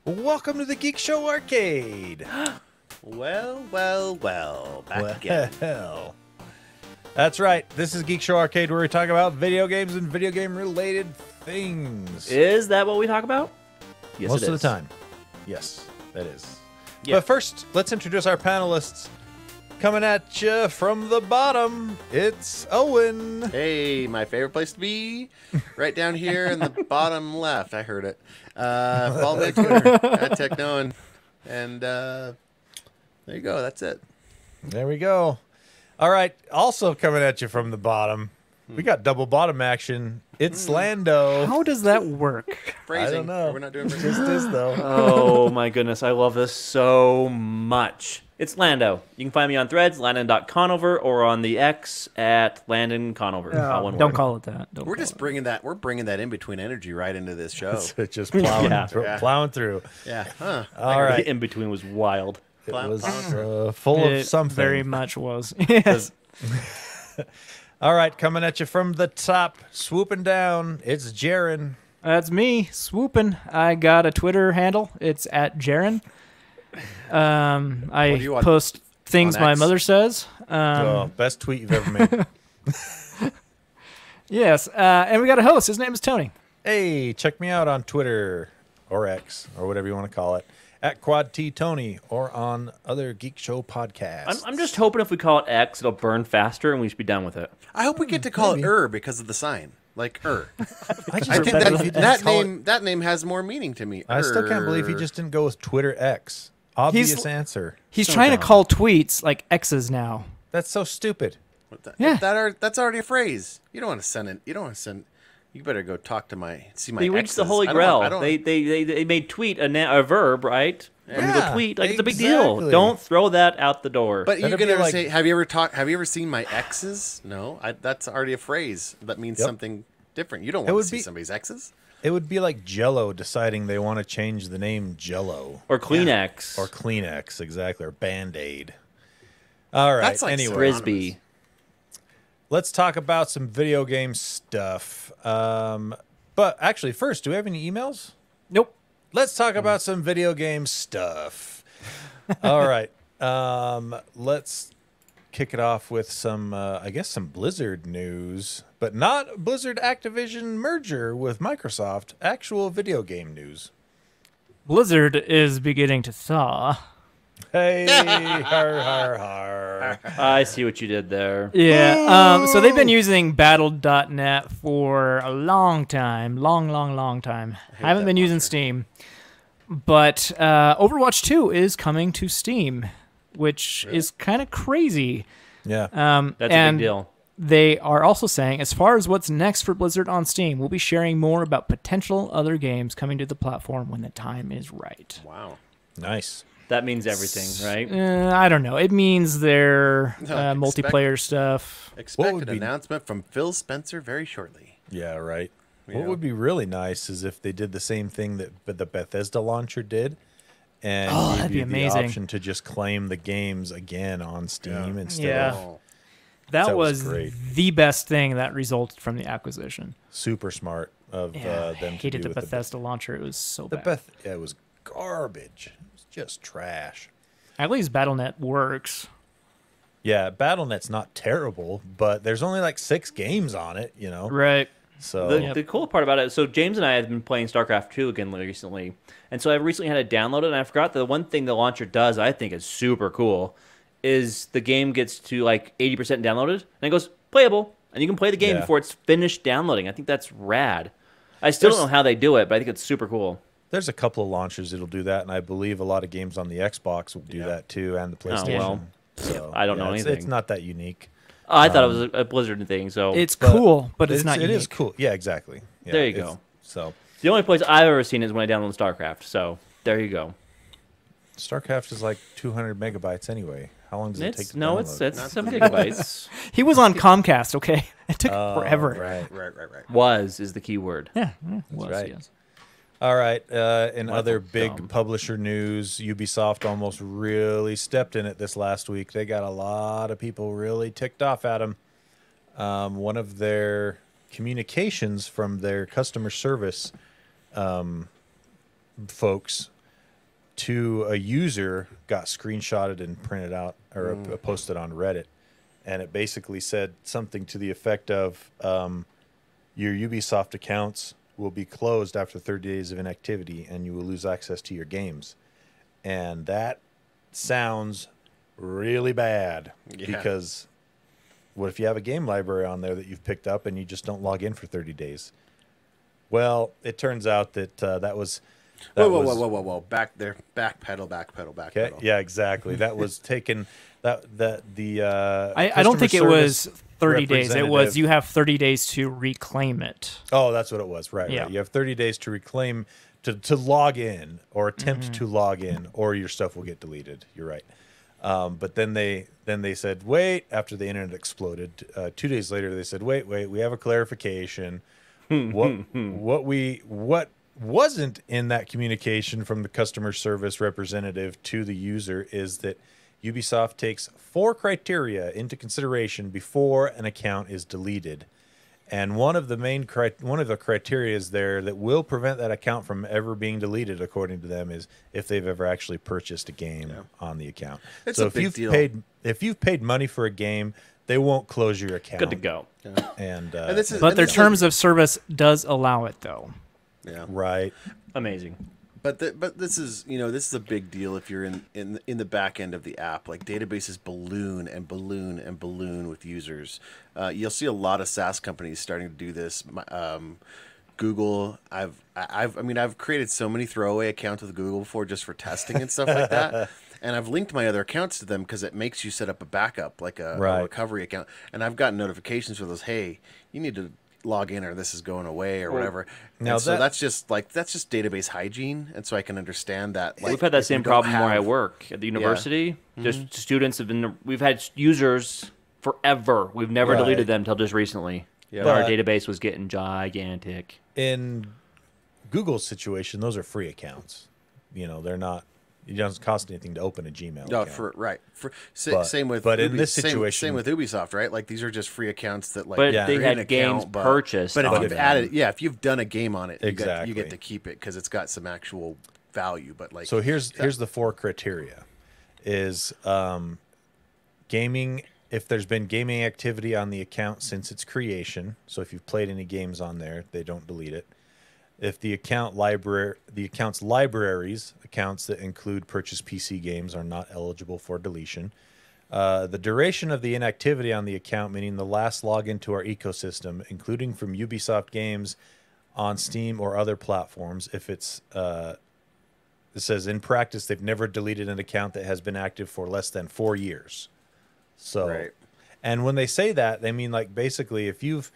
Welcome to the Geek Show Arcade. Well, back again. Well, that's right. This is Geek Show Arcade, where we talk about video games and video game related things. Is that what we talk about? Yes, Most it of is. the time. Yes, that is. Yeah. But first, let's introduce our panelists. Coming at you from the bottom, it's Owen. Hey, my favorite place to be, right down here in the bottom left. I heard it. Follow me on Twitter at TechNoan, and there you go. That's it. There we go. All right. Also coming at you from the bottom, we got double bottom action. It's Lando. How does that work? Phrasing. I don't know. We're not doing Just phrasing. is though. Oh my goodness, I love this so much. It's Lando. You can find me on Threads, Landon.Conover, or on the X at Landon Conover. All one Don't word. call it that. Don't We're call just it bringing that. We're bringing that in between energy right into this show. It's just plowing, Yeah. plowing through. Yeah. Huh. All right. The in between was wild. It Plow- was plow. full it. of something. Very much was. Yes. All right, coming at you from the top, swooping down, it's Jarron. That's me swooping. I got a Twitter handle. It's at Jarron. What do you I want post things on my X? mother says. Oh, best tweet you've ever made. Yes. And we got a host. His name is Tony. Hey, check me out on Twitter or X or whatever you want to call it, at Quad T Tony, or on other Geek Show podcasts. I'm just hoping if we call it X, it'll burn faster and we should be done with it. I hope we get to call it because of the sign, like I just I think can't believe he didn't call it- that name has more meaning to me. I still can't believe he just didn't go with Twitter X. Obvious answer. He's So trying to dumb. call tweets like X's now. That's so stupid. Yeah. That's already a phrase. You don't want to send it. You don't want to send. You better go talk to my They reached the exes. holy I don't grail. want- I don't- They made tweet a verb, right? When you go Yeah, tweet, like it's a big deal. exactly. Don't throw that out the door. But you That'd can be never like- say, Have you ever seen my exes? No, that's already a phrase that means Yep. something different. You don't It want would to see be- somebody's exes. It would be like Jello deciding they want to change the name Jello. or Kleenex. Or Kleenex, exactly, or Band-Aid. All right, That's like anyway. Frisbee. Let's talk about some video game stuff. But actually, first, do we have any emails? Nope. Let's talk about some video game stuff. All right. Let's kick it off with some, I guess, some Blizzard news, but not Blizzard Activision merger with Microsoft. Actual video game news. Blizzard is beginning to thaw. Hey, har, har, har. I see what you did there. Yeah. So they've been using Battle.net for a long time. Long time. I haven't that been using monster. Steam. But Overwatch 2 is coming to Steam, which is kind of crazy. Yeah. That's a and big deal. They are also saying, as far as what's next for Blizzard on Steam, we'll be sharing more about potential other games coming to the platform when the time is right. Wow. Nice. That means everything, right? I don't know. It means their Expect- multiplayer stuff. Expect would an be- announcement from Phil Spencer very shortly. Yeah, right. Yeah. What would be really nice is if they did the same thing that the Bethesda launcher did, and Oh, gave that'd be you amazing. the option to just claim the games again on Steam instead Yeah. of Oh. That That was was great. the best thing that resulted from the acquisition. super smart of Yeah, I them to hated do the with Bethesda launcher. It was so the bad. Beth. Yeah, it was garbage. It was just trash. At least BattleNet works. Yeah, BattleNet's not terrible, but there's only like 6 games on it, you know. Right. So The cool part about it, so James and I have been playing StarCraft 2 again recently, and so I recently had it downloaded, and I forgot that the one thing the launcher does I think is super cool is the game gets to like 80% downloaded, and it goes playable, and you can play the game Yeah. before it's finished downloading. I think that's rad. I still don't know how they do it, but I think it's super cool. there's a couple of launchers that'll do that, and I believe a lot of games on the Xbox will do that too, and the PlayStation. well. So I don't know it's anything. not that unique. I thought it was a Blizzard thing, so It's But cool, but it's not It unique. is cool. Yeah, exactly. Yeah, There you it's- go. So the only place I've ever seen is when I download StarCraft, so there you go. StarCraft is like 200 megabytes anyway. How long does it take It's to no, download? it's some gigabytes. He was on Comcast, okay? It took forever. Right. Right. Was is the key word. Yeah, was, right. yes. All right. In other big dumb. publisher news, Ubisoft almost really stepped in it this last week. They got a lot of people really ticked off at them. One of their communications from their customer service folks to a user got screenshotted and printed out or posted on Reddit, and it basically said something to the effect of your Ubisoft accounts will be closed after 30 days of inactivity, and you will lose access to your games. And that sounds really bad because what if you have a game library on there that you've picked up and you just don't log in for 30 days? Well, it turns out that that was... Whoa. Back there. Backpedal. Okay. Yeah, exactly. That was taken... I don't think it was 30 days. It representative- was you have 30 days to reclaim it. Oh, that's what it was. Right. Yeah. Right. You have 30 days to reclaim, to log in or attempt to log in, or your stuff will get deleted. You're right. But then they said, wait, after the internet exploded, 2 days later, they said, wait, we have a clarification. What wasn't in that communication from the customer service representative to the user is that Ubisoft takes 4 criteria into consideration before an account is deleted. And one of the criteria is there that will prevent that account from ever being deleted, according to them, is if they've ever actually purchased a game on the account. It's so a if big you've deal. if you've paid money for a game, they won't close your account. Good to go. But their terms of service does allow it, though. Yeah. Right. Amazing. But this is this is a big deal if you're in the back end of the app. Like databases balloon and balloon and balloon with users. You'll see a lot of SaaS companies starting to do this. Google, I've created so many throwaway accounts with Google before just for testing and stuff like that. And I've linked my other accounts to them because it makes you set up a backup, like a recovery account. And I've gotten notifications for those. Hey, you need to log in or this is going away or whatever. Now so that's just database hygiene, and so I can understand that. We've had that same problem where I work at the university. Just students have been. We've had users forever. We've never deleted them until just recently. Yeah. Our database was getting gigantic. In Google's situation, those are free accounts. They're not. It doesn't cost anything to open a Gmail account. Same with in this situation, same with Ubisoft, right? Like these are just free accounts that they had games purchased. But if you've added, if you've done a game on it, exactly, you get to keep it because it's got some actual value. But so here's the 4 criteria: is gaming. If there's been gaming activity on the account since its creation, so if you've played any games on there, they don't delete it. If the account's libraries, accounts that include purchased PC games, are not eligible for deletion. The duration of the inactivity on the account, meaning the last login to our ecosystem, including from Ubisoft games on Steam or other platforms. If it says in practice they've never deleted an account that has been active for less than 4 years. So, and when they say that, they mean like basically if you've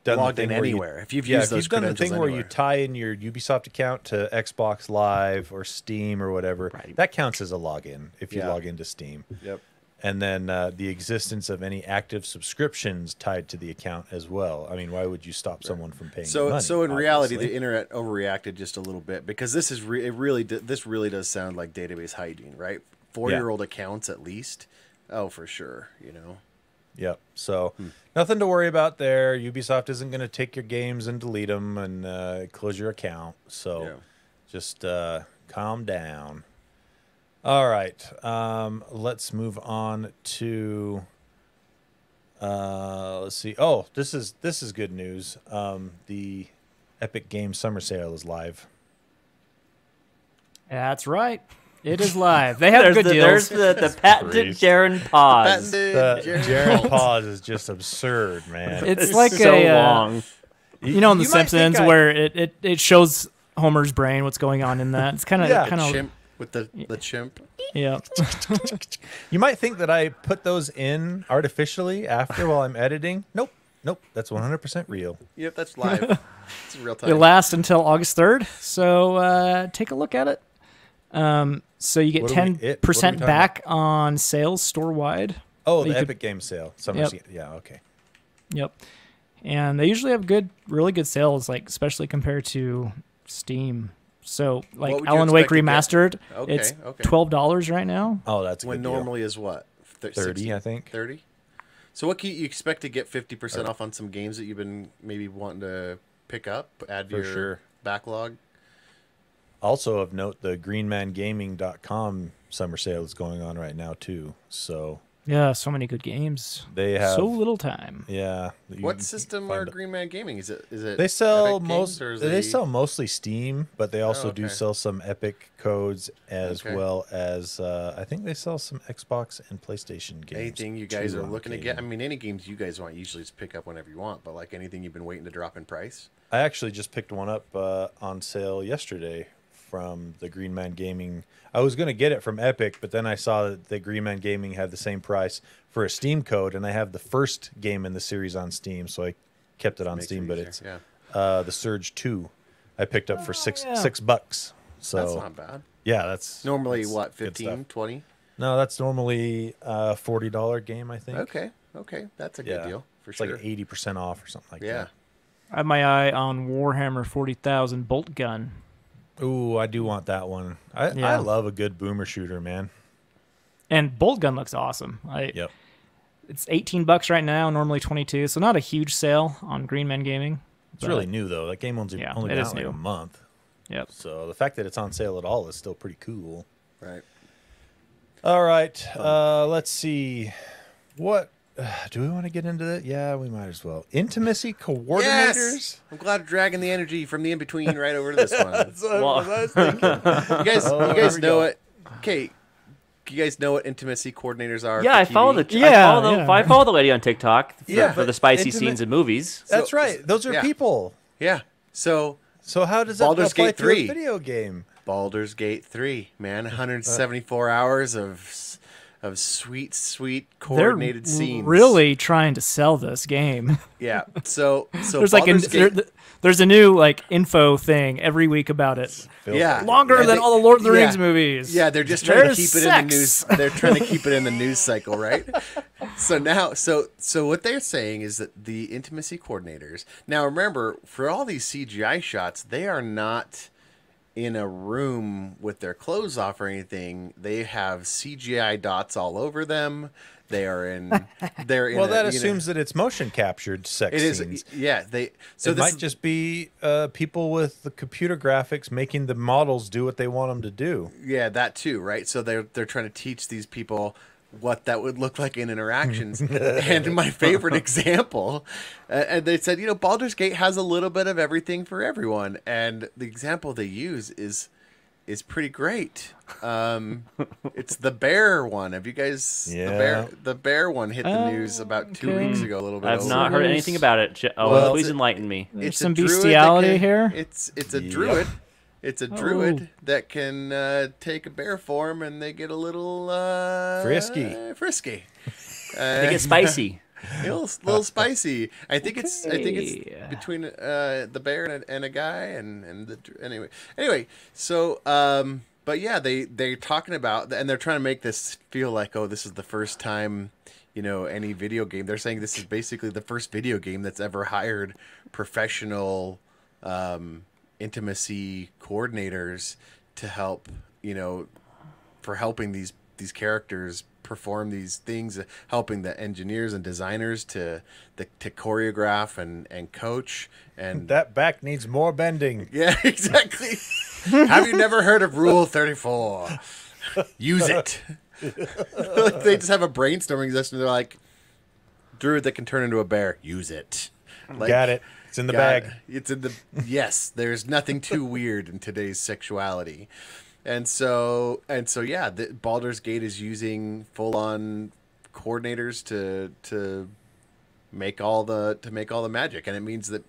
done logged in anywhere. If you've used those done the credentials thing where anywhere. you tie in your Ubisoft account to Xbox Live or Steam or whatever, that counts as a login if you log into Steam. Yep. And then the existence of any active subscriptions tied to the account as well. I mean, why would you stop someone from paying money? So in reality, the internet overreacted just a little bit because this really does sound like database hygiene, right? 4-year-old accounts at least. Oh, for sure. Yep. So nothing to worry about there. Ubisoft isn't going to take your games and delete them and close your account. So just calm down. All right. Let's move on to. Let's see. Oh, this is good news. The Epic Games Summer Sale is live. That's right. It is live. They have good deals. There's the patented Jarron pause. The Jarron pause is just absurd, man. It's like so long. In The Simpsons, where it shows Homer's brain, what's going on in that. It's kind of chimp with the chimp. Yeah. You might think that I put those in artificially after while I'm editing. Nope. That's 100% real. Yep, that's live. It's real time. It lasts until August 3rd, so take a look at it. So you get 10% back on sales store-wide. Oh, the Epic Games sale. Yeah, okay. Yep. And they usually have really good sales, like especially compared to Steam. So like Alan Wake Remastered, it's $12 right now. Oh, that's a when good deal. normally is what? 30, I think. 30? So what can you expect to get 50% off on some games that you've been maybe wanting to pick up, add to your backlog? Also of note, the greenmangaming.com summer sale is going on right now too. So yeah, so many good games. they have so little time. Yeah. What system are Green Man Gaming? Is it? They sell Epic Games, or is they sell mostly Steam, but they also okay. do sell some Epic codes as well as I think they sell some Xbox and PlayStation games. Anything you guys are looking to get? I mean, any games you guys want, usually just pick up whenever you want. But like anything you've been waiting to drop in price. I actually just picked one up on sale yesterday from the Green Man Gaming. I was going to get it from Epic, but then I saw that the Green Man Gaming had the same price for a Steam code, and I have the first game in the series on Steam, so I kept it on Steam. But it's the Surge 2. I picked up for $6. So that's not bad. Yeah, that's normally what, 15, 20? No, that's normally a $40 game, I think. Okay, that's a good deal for sure. Like 80% off or something like that. I have my eye on Warhammer 40,000 Bolt Gun. Ooh, I do want that one. I love a good boomer shooter, man. And Bolt Gun looks awesome. It's $18 right now, normally $22, so not a huge sale on Green Man Gaming. It's really new though. That game only been out like a month. Yep. So the fact that it's on sale at all is still pretty cool. Right. All right. Let's see. What do we want to get into that? Yeah, we might as well. Intimacy coordinators. Yes! I'm glad we're dragging the energy from the in between right over to this one. That's what I was thinking. You guys know it. Okay. You guys know what intimacy coordinators are? Yeah, I follow I follow the lady on TikTok for the spicy scenes in movies. That's right. Those are people. Yeah. So how does that apply to a video game? Baldur's Gate 3, man, 174 hours of sweet coordinated scenes. Really trying to sell this game. Yeah. So there's there's a new info thing every week about it. Yeah. Longer than all the Lord of the Rings movies. Yeah, they're just trying to keep it in the news. They're trying to keep it in the news cycle, right? So now so what they're saying is that the intimacy coordinators. Now remember, for all these CGI shots, they are not in a room with their clothes off or anything. They have CGI dots all over them. They're in. Well, that assumes that it's motion captured sex scenes. Yeah, it might just be people with the computer graphics making the models do what they want them to do. Yeah, that too, right? So they're trying to teach these people what that would look like in interactions. And my favorite example, and they said, Baldur's Gate has a little bit of everything for everyone, and the example they use is pretty great. It's the bear one. Have you guys? The bear one hit the news about 2 weeks ago. A little bit. I've not heard anything about it. Please enlighten me. There's some bestiality here. It's a druid. It's a druid that can take a bear form, and they get a little frisky. They get spicy. A little spicy. I think it's between the bear and a guy and anyway. So but yeah, they're talking about, and they're trying to make this feel like, oh, this is the first time, any video game. They're saying this is basically the first video game that's ever hired professional intimacy coordinators to help, for helping these characters perform these things, helping the engineers and designers to choreograph and coach. And that back needs more bending. Yeah, exactly. Have you never heard of Rule 34? Use it. They just have a brainstorming session. They're like, druid that can turn into a bear. Use it. Got it. It's in the bag. It's in the yes. There's nothing too weird in today's sexuality. And so yeah, Baldur's Gate is using full-on coordinators to make all the magic, and it means that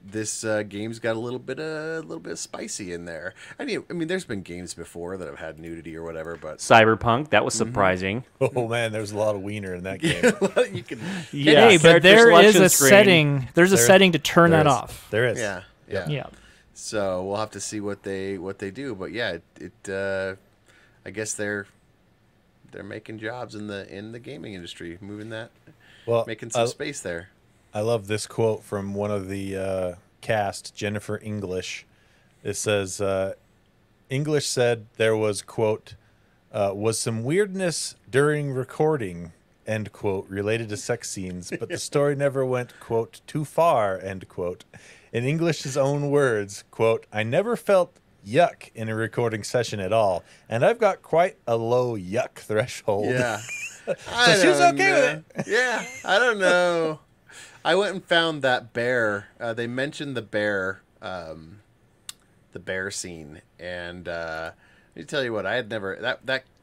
this game's got a little bit of spicy in there. I mean, there's been games before that have had nudity or whatever, but Cyberpunk, that was surprising. Oh man, there's a lot of wiener in that game. But there is a setting. There's a setting to turn that off. There is. Yeah. So we'll have to see what they do, but yeah, I guess they're making jobs in the gaming industry, making some space there. I love this quote from one of the cast, Jennifer English. It says, English said there was, quote, was some weirdness during recording, end quote, related to sex scenes, but the story never went, quote, too far, end quote. In English's own words, quote, I never felt yuck in a recording session at all. And I've got quite a low yuck threshold. Yeah. So she was okay with it. Yeah, I don't know. I went and found that bear. They mentioned the bear scene, and let me tell you what, I had never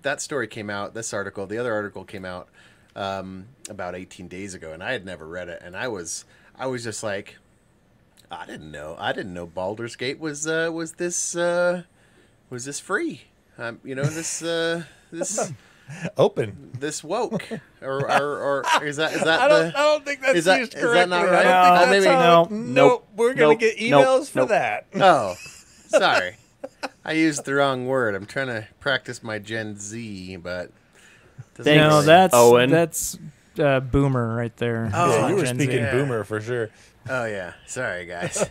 that story came out. This article, the other article came out about 18 days ago, and I had never read it, and I was just like, I didn't know Baldur's Gate was this free. This open. This woke or is that I don't think that's used correctly. Is that not right? I don't think that's Nope. We're gonna get emails for that. Oh, sorry. I used the wrong word. I'm trying to practice my Gen Z, but no, that's Owen. That's boomer right there. Oh, Yeah, you were Gen speaking Z. boomer for sure. Oh yeah, sorry guys.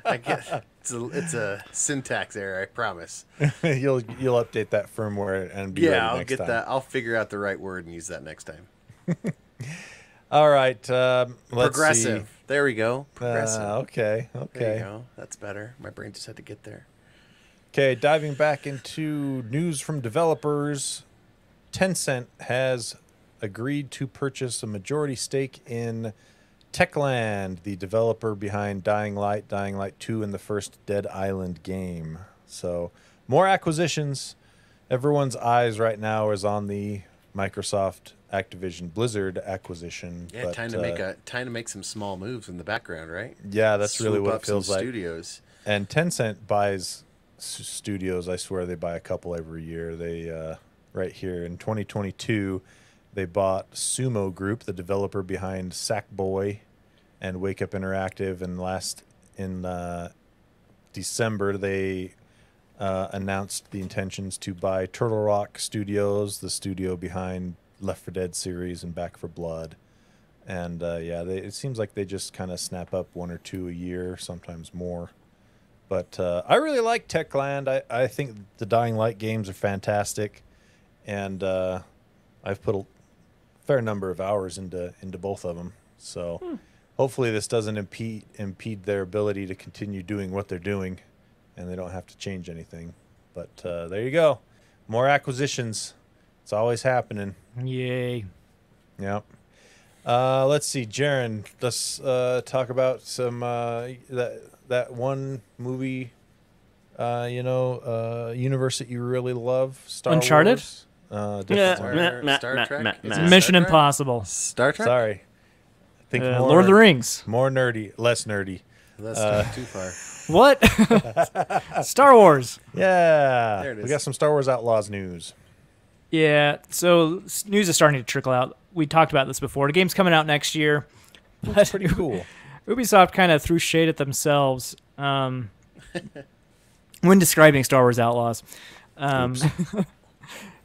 I get it's a syntax error. I promise. You'll update that firmware and be ready Yeah, I'll next get time. that. I'll figure out the right word and use that next time. All right, let's Progressive. see. There we go. Progressive. Okay. There you go. That's better. My brain just had to get there. Okay, diving back into news from developers, Tencent has agreed to purchase a majority stake in Techland, the developer behind Dying Light 2, and the first Dead Island game. So, more acquisitions. Everyone's eyes right now is on the Microsoft Activision Blizzard acquisition. Yeah, time to make some small moves in the background, right? Yeah, that's really Swoop what up it feels some like. Studios. And Tencent buys studios. I swear they buy a couple every year. They right here in 2022, they bought Sumo Group, the developer behind Sackboy and Wake Up Interactive. And in December, they announced the intentions to buy Turtle Rock Studios, the studio behind Left 4 Dead series and Back 4 Blood. And it seems like they just kind of snap up one or two a year, sometimes more. But I really like Techland. I think the Dying Light games are fantastic, and I've put a fair number of hours into both of them. So hopefully this doesn't impede their ability to continue doing what they're doing, and they don't have to change anything. But there you go. More acquisitions. It's always happening. Yay. Yep. Let's see, Jarron. Let's talk about some that one movie, universe that you really love, Star Uncharted? Wars. Star Trek? Is it Mission Star Trek? Impossible. Star Trek? Sorry. I think more, Lord of the Rings. More nerdy, less nerdy. That's not too far. What? Star Wars. Yeah. There it We is. got some Star Wars Outlaws news. Yeah, so news is starting to trickle out. We talked about this before. The game's coming out next year. That's pretty cool. Ubisoft kind of threw shade at themselves when describing Star Wars Outlaws.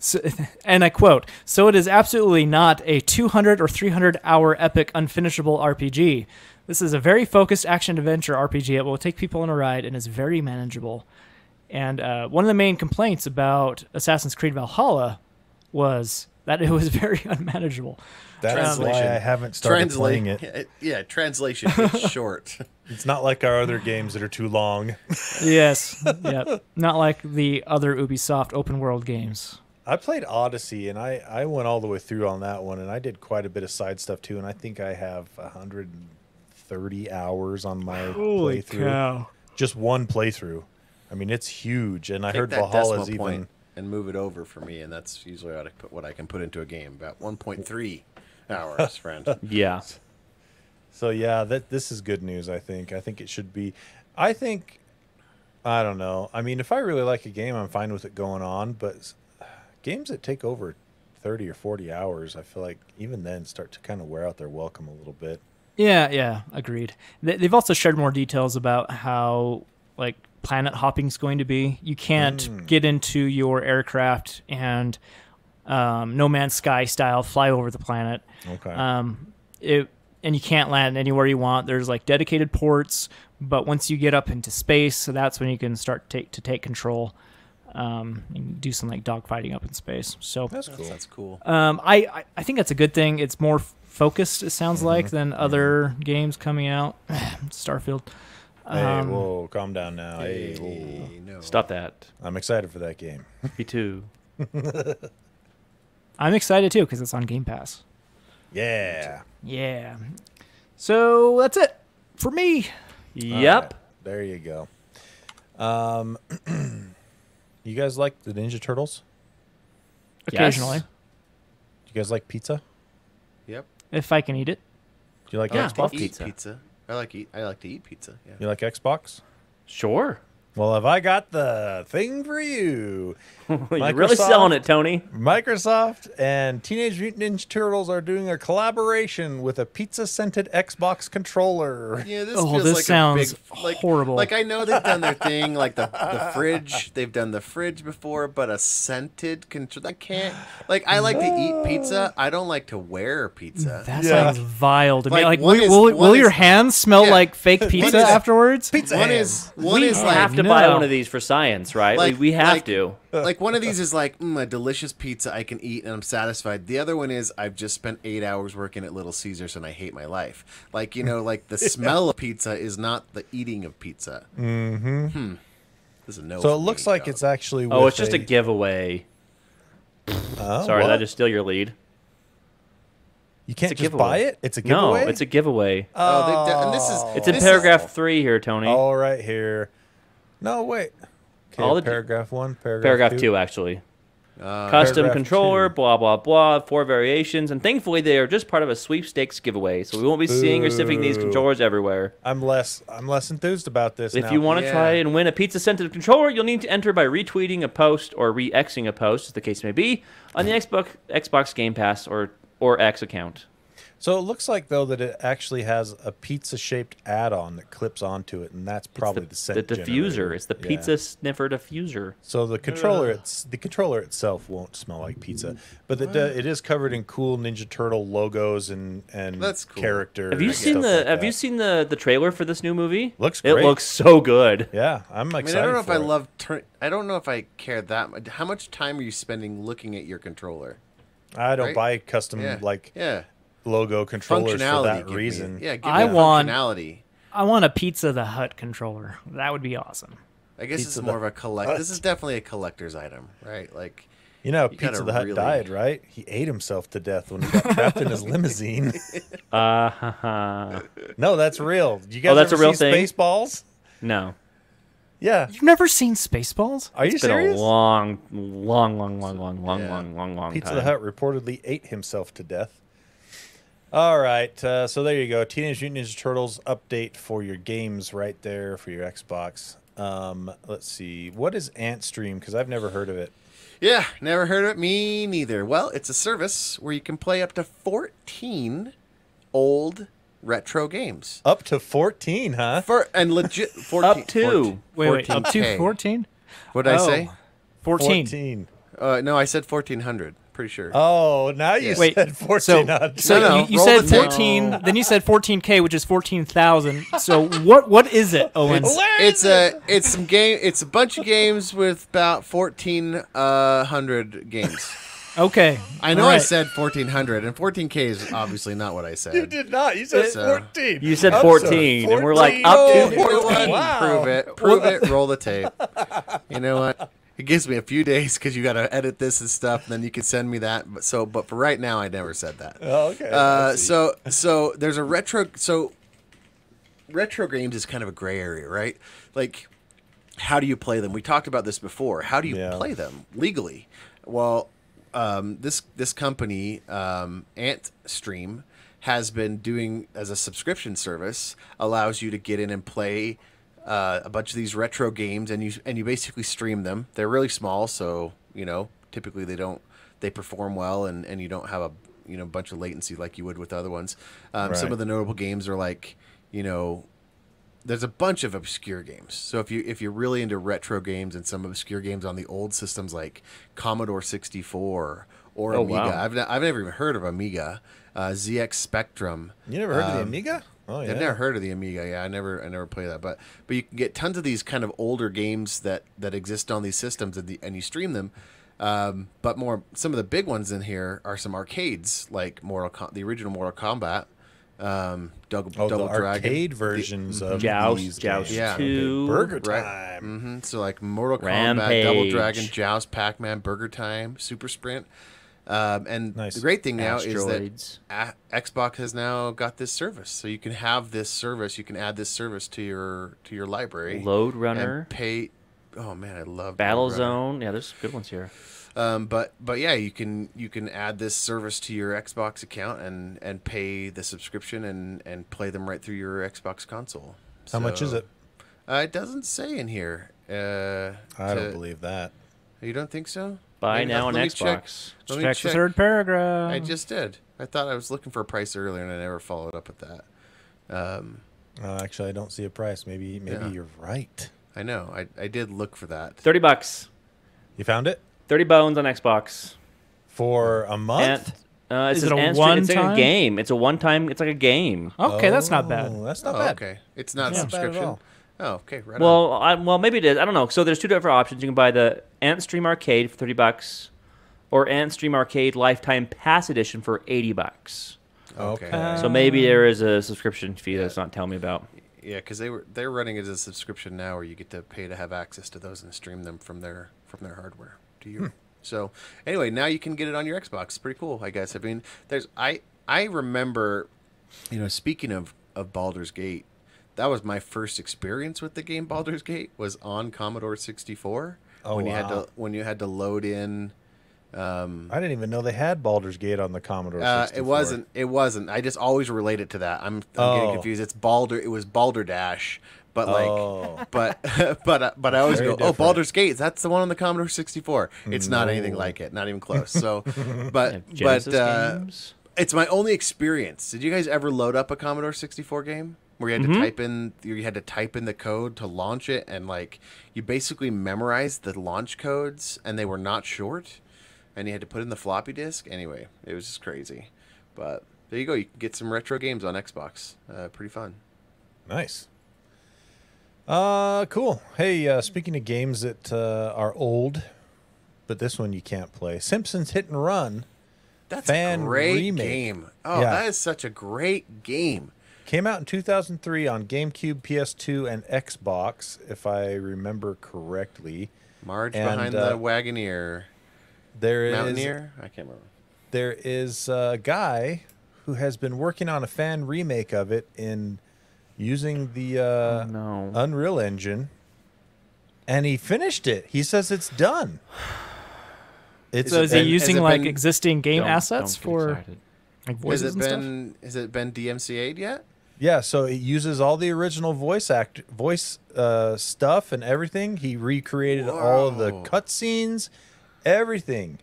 So, and I quote, "So it is absolutely not a 200 or 300-hour epic unfinishable RPG. This is a very focused action-adventure RPG that will take people on a ride and is very manageable." And one of the main complaints about Assassin's Creed Valhalla was that it was very unmanageable. That's why I haven't started playing it. Yeah, translation. It's short. It's not like our other games that are too long. Yes, yep. Not like the other Ubisoft open-world games. I played Odyssey, and I went all the way through on that one, and I did quite a bit of side stuff too, and I think I have 130 hours on my Holy playthrough. cow. Just one playthrough. I mean, it's huge, and I Take heard that Valhalla's decimal point even... and move it over for me, and that's usually what I can put into a game. About 1.3 hours, friend. Yeah. So yeah, this is good news, I think. I think it should be... I don't know. I mean, if I really like a game, I'm fine with it going on, but games that take over 30 or 40 hours, I feel like even then start to kind of wear out their welcome a little bit. Yeah, agreed. They've also shared more details about how, like, planet hopping is going to be. You can't get into your aircraft and No Man's Sky style fly over the planet. Okay. And you can't land anywhere you want. There's like dedicated ports, but once you get up into space, so that's when you can start to take control and do some like dogfighting up in space. So That's cool. That's cool. I think that's a good thing. It's more focused, it sounds like, than other games coming out. Starfield. Hey, whoa, calm down now. Hey, whoa. Hey, no. Stop that. I'm excited for that game. Me too. I'm excited too because it's on Game Pass. Yeah. Yeah. So that's it for me. Yep. All right, there you go. You guys like the Ninja Turtles? Occasionally, Yes. Do you guys like pizza? Yep. if I can eat it. Do you like Yeah. Xbox? Eat Pizza. pizza. I like to eat pizza. Yeah. You like Xbox? Sure. Well, have I got the thing for you? You're really Microsoft? selling it, Tony. Microsoft and Teenage Mutant Ninja Turtles are doing a collaboration with a pizza-scented Xbox controller. Yeah, this Oh, feels this like sounds a big, like, horrible. Like I know they've done their thing, like the fridge. They've done the fridge before, but a scented control. I can't. Like I like to eat pizza. I don't like to wear pizza. That Yeah. sounds vile to me. Like, Like, one is- will one your is- hands smell yeah. like fake pizza is- afterwards? Pizza One hands. is We like have to buy no. one of these for science, right? Like- we have like- to. like one of these is like a delicious pizza I can eat and I'm satisfied. The other one is I've just spent 8 hours working at Little Caesars and I hate my life. Like like the smell of pizza is not the eating of pizza. Mm-hmm. This is a no. So for it looks me, like dog. it's actually. Oh, with it's just a giveaway. Oh, Sorry, what? did I just steal your lead? You can't It's a just giveaway. buy it. It's a No, giveaway. it's a giveaway. Oh, and this is It's in this paragraph 3 here, Tony. all right here. No, wait. Okay, All the- paragraph 1, paragraph 2, actually. Uh, Custom Paragraph controller, 2. blah, blah, blah, 4 variations. And thankfully, they are just part of a sweepstakes giveaway. So we won't be seeing or sniffing these Boo. controllers everywhere. I'm less enthused about this. If now. you want to Yeah. try and win a pizza-scented controller, you'll need to enter by retweeting a post or re-Xing a post, as the case may be, on the Xbox Game Pass or X account. So it looks like though that it actually has a pizza-shaped add-on that clips onto it, and that's probably the scent the diffuser. generator. It's the Yeah. pizza sniffer diffuser. So the controller, the controller itself won't smell like pizza, but it is covered in cool Ninja Turtle logos and That's cool. characters. Have you and seen stuff the like Have that. you seen the trailer for this new movie? Looks It great. looks so good. Yeah, I'm I mean, excited. I don't know if for I it. love. I don't know if I care that much. How much time are you spending looking at your controller? I don't right? buy custom Yeah, like yeah. logo controllers for Functionality. that give reason. Me, yeah, give I me want- functionality. I want a Pizza the Hut controller. That would be awesome. I guess Pizza it's more the of a collect. Hut. This is definitely a collector's item, right? Like, You know, You Pizza gotta the Hut really- died, right? He ate himself to death when he got trapped in his limousine. No, that's real. You guys that's ever a real see thing? Spaceballs? No, Yeah. You've never seen Spaceballs? Are you it's been serious? a long Pizza time. the Hut reportedly ate himself to death. All right, so there you go. Teenage Mutant Ninja Turtles update for your games right there for your Xbox. Let's see. What is Antstream? Because I've never heard of it. yeah, never heard of it. Me neither. Well, it's a service where you can play up to 14 old retro games. Up to 14, huh? And legit 14. Up to. Wait, up to 14K. 14? What did I say? 14. 14. No, I said 1400. Pretty sure. Oh, now you Wait, said So, 1400. so No, you roll said the tape. 14, then you said 14K, which is 14,000. So what is it, Owen? It's some game. It's a bunch of games with about 1,400 games. Okay. I know all I right. said 1,400, and 14K is obviously not what I said. You did not. You said So- 14. You said Up to 14, and we're like, up to You know what? 14. Wow. Prove it. Roll the tape. You know what? It gives me a few days because you got to edit this and stuff, and then you can send me that. But for right now, I never said that. Oh, okay. Let's see. So there's a retro. So retro games is kind of a gray area, right? Like, how do you play them? We talked about this before. How do you Yeah. play them legally? Well, this company, Antstream, has been doing as a subscription service, allows you to get in and play a bunch of these retro games, and you basically stream them. They're really small, so typically they perform well, and you don't have a bunch of latency like you would with other ones. Some Right. of the notable games are like there's a bunch of obscure games. So if you're really into retro games and some obscure games on the old systems like Commodore 64 or Oh, Amiga, wow. I've never even heard of Amiga, ZX Spectrum. You never heard of the Amiga? Oh, yeah. I've never heard of the Amiga. Yeah, I never play that. But you can get tons of these kind of older games that exist on these systems, and you stream them. But some of the big ones in here are some arcades like the original Mortal Kombat, Double the Dragon. arcade versions of these Joust games. Yeah. 2. Burger Right. Time. So like Mortal Kombat, Rampage. Double Dragon, Joust, Pac-Man, Burger Time, Super Sprint. And Nice. the great thing now Asteroids. is that Xbox has now got this service, so you can have this service. You can add this service to your library. Load Runner. And pay. Oh man, I love Battle Load Runner. Zone. Yeah, there's good ones here. But yeah, you can add this service to your Xbox account and pay the subscription and play them right through your Xbox console. How much is it? It doesn't say in here. I don't believe that. You don't think so? Buy Maybe now on let me check. Xbox. Let me Check the check. third paragraph. I just did. I thought I was looking for a price earlier and I never followed up with that. Actually, I don't see a price. Maybe Yeah. you're right. I know. I did look for that. $30. You found it 30 bones on Xbox. for a month. And, Is says it a Ant Street- It's like a one-time? game. It's a one-time. It's like a game. Okay, that's not bad. That's not Oh, bad. okay. It's not Not bad at subscription. all. Oh, okay. Right on. Well, maybe it is. I don't know. So there's two different options. You can buy the Ant Stream Arcade for $30, or Ant Stream Arcade Lifetime Pass Edition for $80. Okay. So maybe there is a subscription fee that's not telling me about. Yeah, because they're running it as a subscription now, where you get to pay to have access to those and stream them from their hardware to you. So anyway, now you can get it on your Xbox. It's pretty cool, I guess. I mean, I remember, speaking of Baldur's Gate, that was my first experience with the game Baldur's Gate was on Commodore 64. Oh, when wow. you had to load in. I didn't even know they had Baldur's Gate on the Commodore 64. It wasn't. I just always relate it to that. I'm getting confused. It's Baldur. It was Balderdash, but but I always Very go, different. Baldur's Gate. That's the one on the Commodore 64. It's not anything like it. Not even close. So, but Genesis games? it's my only experience. Did you guys ever load up a Commodore 64 game where you had to type in the code to launch it, and like you basically memorized the launch codes, and they were not short, and you had to put in the floppy disk. Anyway, it was just crazy. But there you go. You can get some retro games on Xbox. Pretty fun. Nice. Cool. Hey, speaking of games that are old, but this one you can't play. Simpsons Hit and Run. That's Fan a great remake. game. Oh, Yeah. that is such a great game. Came out in 2003 on GameCube, PS2, and Xbox, if I remember correctly. Marge And, behind the Wagoneer. Mountaineer? I can't remember. There is a guy who has been working on a fan remake of it in using the No. Unreal Engine, and he finished it. He says it's done. It's So is he been- using has it like been- existing game assets Don't get for excited. like Has voices and stuff? has it been DMCA'd yet? yeah. So it uses all the original voice stuff and everything. He recreated all of the Whoa. cutscenes, everything,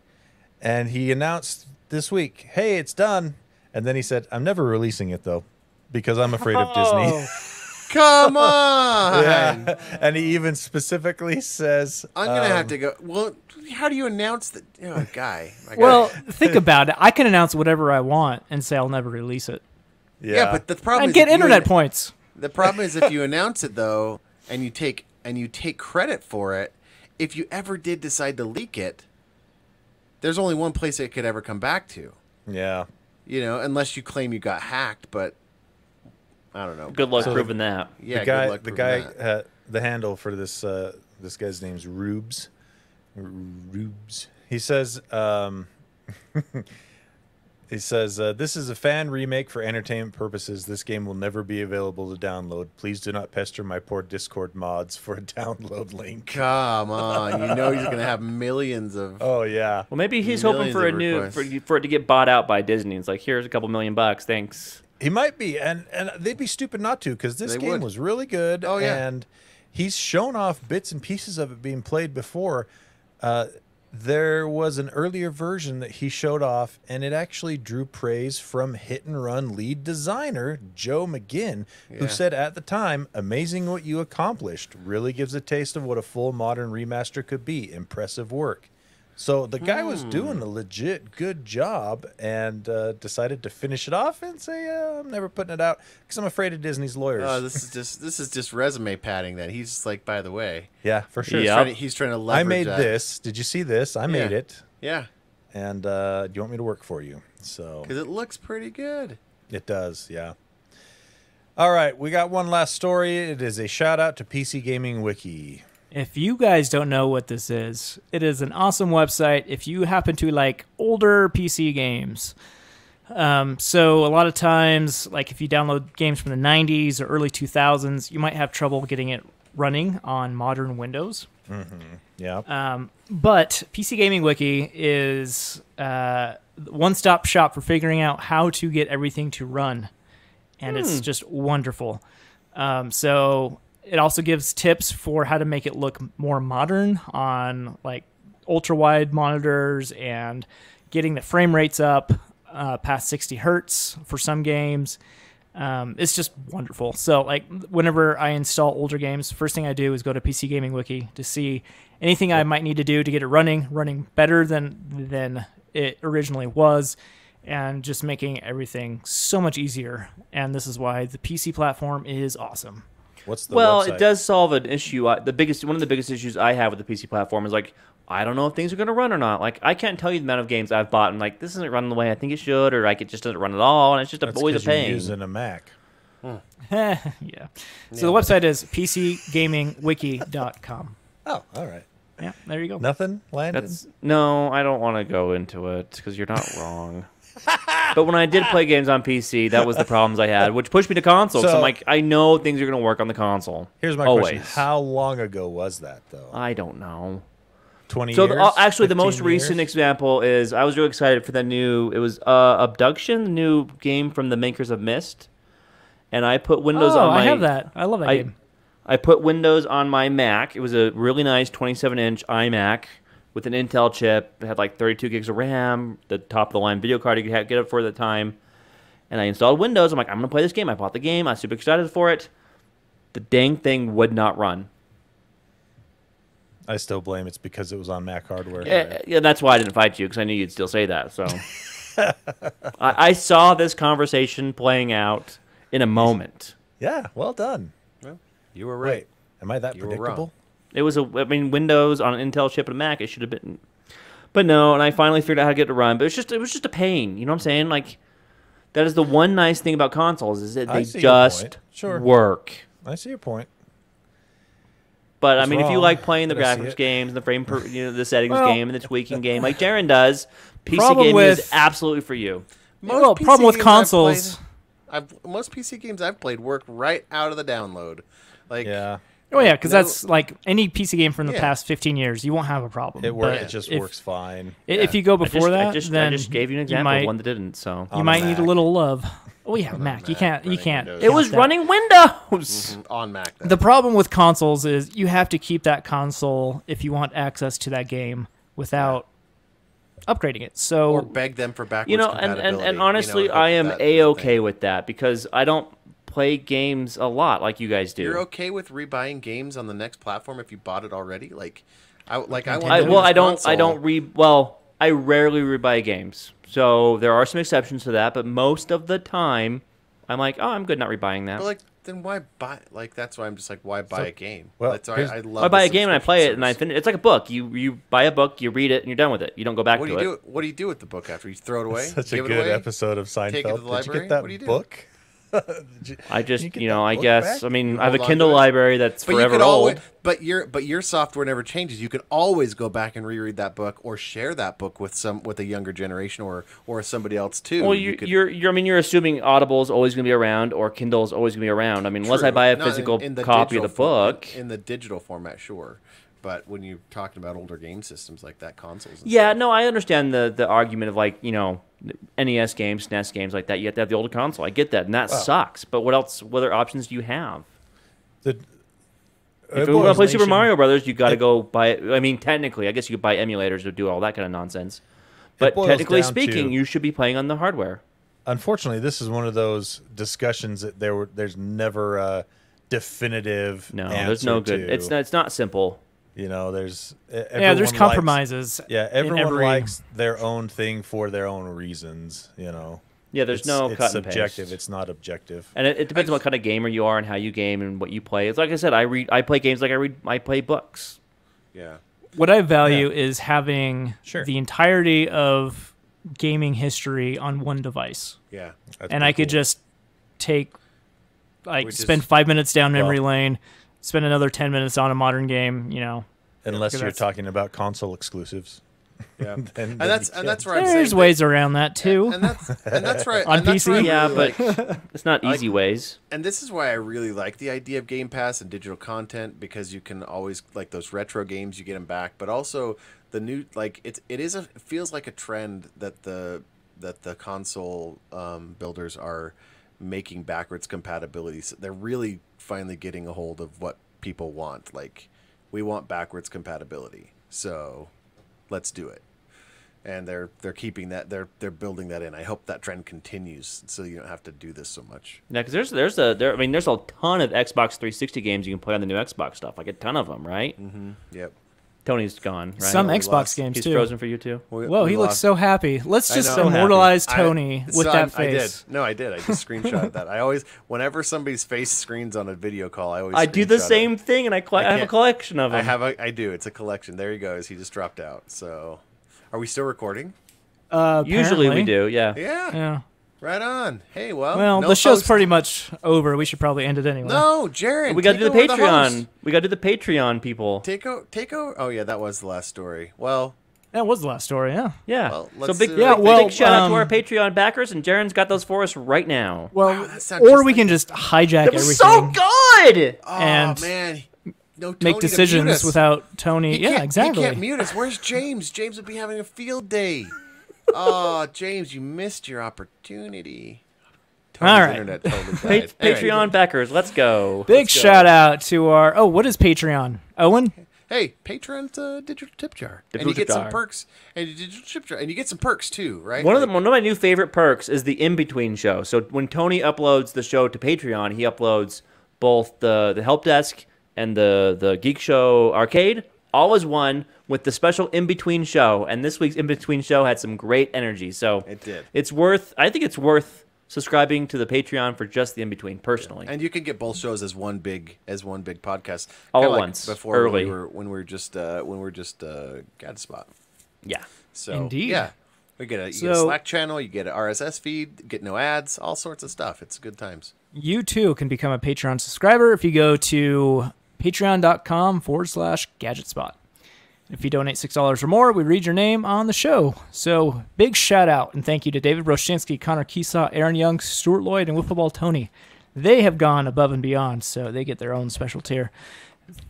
and he announced this week, "Hey, it's done." And then he said, "I'm never releasing it though, because I'm afraid of Disney." Come on! Yeah. And he even specifically says, I'm gonna have to go. Well, how do you announce that? Guy. My Well, God. think about it. I can announce whatever I want and say I'll never release it Yeah, but the problem and is get if you internet points. The problem is if you announce it though, and you take credit for it, if you ever did decide to leak it, there's only one place it could ever come back to. yeah. Unless you claim you got hacked, but I don't know. Good luck So proving that. Yeah, the guy, good luck the proving guy, that. the handle for this guy's name's Rubes. Rubes. He says, this is a fan remake for entertainment purposes. This game will never be available to download. Please do not pester my poor Discord mods for a download link. Come on, he's gonna have millions of. Oh yeah. Well, maybe he's hoping for a Millions new of requests. for it to get bought out by Disney. It's like, here's a couple $1 million, thanks. He might be, and they'd be stupid not to, because this They game would. was really good. Oh, yeah. And he's shown off bits and pieces of it being played before. There was an earlier version that he showed off, and it actually drew praise from Hit and Run lead designer Joe McGinn, who Yeah. said at the time, "Amazing what you accomplished. Really gives a taste of what a full modern remaster could be. Impressive work." So the guy was doing a legit good job, and decided to finish it off and say, "I'm never putting it out because I'm afraid of Disney's lawyers." This is just resume padding. Then he's just like, by the way, Yeah, for sure. Yeah. he's trying to leverage. I made that. this. Did you see this? I made Yeah. it. Yeah, And do you want me to work for you? So because it looks pretty good. it does, yeah. All right, we got one last story. It is a shout out to PC Gaming Wiki. If you guys don't know what this is, it is an awesome website if you happen to like older PC games. So a lot of times, like if you download games from the 90s or early 2000s, you might have trouble getting it running on modern Windows. Yeah. But PC Gaming Wiki is one-stop shop for figuring out how to get everything to run. And it's just wonderful. So it also gives tips for how to make it look more modern on like ultra-wide monitors and getting the frame rates up past 60 hertz for some games. It's just wonderful. So like whenever I install older games, first thing I do is go to PC Gaming Wiki to see anything I might need to do to get it running better than it originally was, and just making everything so much easier. And this is why the PC platform is awesome. What's the Well, website? it does solve an issue. One of the biggest issues I have with the PC platform is like, I don't know if things are going to run or not. Like, I can't tell you the amount of games I've bought and like, this isn't running the way I think it should, or like it just doesn't run at all, and it's just That's always a 'cause you're pain. using a Mac. Yeah. So the website is pcgamingwiki.com. Oh, all right. Yeah, there you go. Nothing, Landon? No, I don't want to go into it because you're not wrong. But when I did play games on PC, that was the problems I had, which pushed me to console. So I'm like, I know things are going to work on the console. Here's my always. question. How long ago was that, though? I don't know. 20 So years? actually, the 15 most recent years? example is I was really excited for the new. It was Abduction, the new game from the makers of Myst, and I put Windows on my. I have that. I love that game. I put Windows on my Mac. It was a really nice 27-inch iMac with an Intel chip. It had like 32 gigs of RAM, the top-of-the-line video card you could get it for at the time. And I installed Windows. I'm like, I'm going to play this game. I bought the game. I was super excited for it. The dang thing would not run. I still blame it's because it was on Mac hardware. Yeah, that's why I didn't fight you, because I knew you'd still say that. So I saw this conversation playing out in a moment. Yeah, well done. Well, you were right. Wait, am I that You were predictable? It was Windows on an Intel chip and a Mac. It should have been, but no. And I finally figured out how to get it to run. But it was just a pain. You know what I'm saying? Like, that is the one nice thing about consoles is that I they see your just point. Sure. work. I see your point. But What's I mean, if you wrong? like playing the Did I see graphics it? games, the the settings Well, game, and the tweaking game, like Jarron does, PC Problem gaming is with- absolutely for you. Most problem with games consoles. most PC games I've played work right out of the download. Like, Yeah, Oh yeah, because No- that's like any PC game from the Yeah. past 15 years, you won't have a problem. it works. But It just if- works fine. If you go before I that, just then gave you an example might, of one that didn't. So you On might a need a Mac. little love. Oh yeah, On a Mac. You Mac, can't. You running can't. Windows. it was count that. running Windows. on Mac. Then. The problem with consoles is you have to keep that console if you want access to that game without upgrading it. So or beg them for backwards You know, compatibility. and honestly, you know, I am that's the a-okay thing. with that because I don't play games a lot like you guys do. You're okay with rebuying games on the next platform if you bought it already? I want. I rarely rebuy games. So there are some exceptions to that, but most of the time, I'm like, oh, I'm good not rebuying that. But like, then why buy? Like, that's why I'm just like, why buy a game? well, That's why here's- I love. I buy the a game and I play it and I subscription finish. It's like a book. You buy a book, you read it, and you're done with it. You don't go back service. to What do it. you do? What do you do with the book after you throw it away? Such a Give it good away? episode of Seinfeld. Take it to the Did you library? get that What do you do? book? I just, you get you know, that I book guess. back? I mean, You I have a hold on Kindle to it? library that's But you forever could old. always, but your software never changes. You could always go back and reread that book or share that book with a younger generation or somebody else too. Well, You could- you're assuming Audible is always going to be around or Kindle is always going to be around. I mean, unless I True. buy a No, physical in the copy of the digital book. in the digital format, sure. But when you're talking about older game systems like that, consoles. And Yeah, stuff, no, I understand the argument of like, you know, NES games, SNES games like that. You have to have the older console. I get that, and that sucks. But what else? What other options do you have? The, If you want to play Super Mario Brothers, you got to go buy it. I mean, technically, I guess you could buy emulators to do all that kind of nonsense. But boils technically down speaking, to- you should be playing on the hardware. Unfortunately, this is one of those discussions that there's never a definitive. No, answer there's no good. to. It's not simple. You know, there's yeah, everyone there's likes- compromises. Yeah, in everyone every- likes their own thing for their own reasons. You know, Yeah, there's no it's cut and subjective. paste. It's not objective. And it depends on what kind of gamer you are and how you game and what you play. It's like I said, I play games like I play books. yeah. What I value is having Sure. the entirety of gaming history on one device. Yeah. That's And I pretty could cool. just take like Which is- spend 5 minutes down memory Well- lane, spend another 10 minutes on a modern game. Unless because you're that's- talking about console exclusives. Yeah. Then and you that's can. where I'm saying There's ways around that too. and that's right. On and that's PC? where I Yeah, really but like- it's not easy ways. and this is why I really like the idea of Game Pass and digital content, because you can always, like, those retro games, you get them back, but also the new, like, it feels like a trend that the console builders are making backwards compatibility. So they're really finally getting a hold of what people want. Like, we want backwards compatibility, so let's do it. And they're keeping that, they're building that in. I hope that trend continues, so you don't have to do this so much. Yeah, because there's a ton of Xbox 360 games you can play on the new Xbox stuff. Like a ton of them, right? Yep. Tony's gone, right? Some we Xbox lost- games He's too. frozen for you too. Whoa, he looks so happy. Let's I just know. immortalize So happy. Tony with that face. I did. I just screenshot that. I always, whenever somebody's face screens on a video call, I always I do the screenshot it. same thing, and I have a can't- collection of them. I do. It's a collection. There he goes. He just dropped out. So, are we still recording? Usually we Apparently. do, yeah. Yeah. Yeah. Right on. Hey, well. Well, no the show's host- pretty much over. We should probably end it anyway. No, Jarron. We got to take do the over Patreon. host. We got to do the Patreon, people. Take over. Oh yeah, that was the last story. Well, That was the last story. Yeah. Yeah. Well, so let's, big, yeah, big, well, big shout out to our um, Patreon backers, and Jarron's got those for us right now. Well, Wow, that sounds or just we like can just hijack It was everything so good. oh and man, no Tony make to mute decisions us. without Tony. He Yeah, can't- exactly. He can't mute us. Where's James? James would be having a field day. Oh, James, you missed your opportunity. Tony's All right. internet totally died. Patreon backers, let's go. Big shout out to our. Oh, what is Patreon? Owen? Hey, Patreon's digital tip jar, and Digital you tip get some jar. perks, and digital tip jar, and you get some perks too, right? One of my new favorite perks is the in between show. So when Tony uploads the show to Patreon, he uploads both the help desk and the Geek Show arcade, all as one with the special in between show. And this week's in between show had some great energy. So It did. I think it's worth subscribing to the Patreon for just the in between personally. And you can get both shows as one big podcast All Kinda at like once, before early. when we were just Gadspot. Yeah. So Indeed. yeah, you get a Slack channel, you get an RSS feed, get no ads, all sorts of stuff. It's good times. You too can become a Patreon subscriber if you go to patreon.com/gadgetspot. If you donate $6 or more, we read your name on the show. So big shout out and thank you to David Broshinsky, Connor Keesaw, Aaron Young, Stuart Lloyd, and Wiffleball Tony. They have gone above and beyond, so they get their own special tier.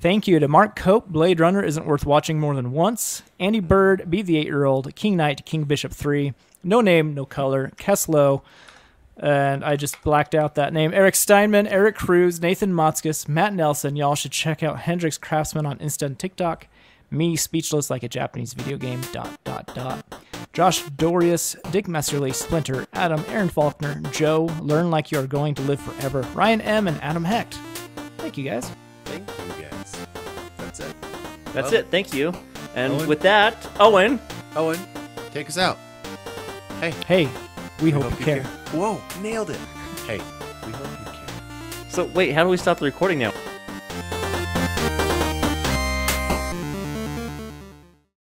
Thank you to Mark Cope, Blade Runner isn't worth watching more than once, Andy Bird, Be the 8-Year-Old, King Knight, King Bishop 3, No Name, No Color, Keslow, and I just blacked out that name, Eric Steinman, Eric Cruz, Nathan Motzkus, Matt Nelson. Y'all should check out Hendrix Craftsman on Insta and TikTok. Me, speechless like a Japanese video game, ... Josh Dorius, Dick Messerly, Splinter, Adam, Aaron Faulkner, Joe, Learn Like You Are Going to Live Forever, Ryan M., and Adam Hecht. Thank you, guys. Thank you guys. That's it. That's Well, it. Thank you. And Owen? with that, Owen. Owen, take us out. Hey, we hope you care. Whoa, nailed it. Hey, we hope you care. So wait, how do we stop the recording now?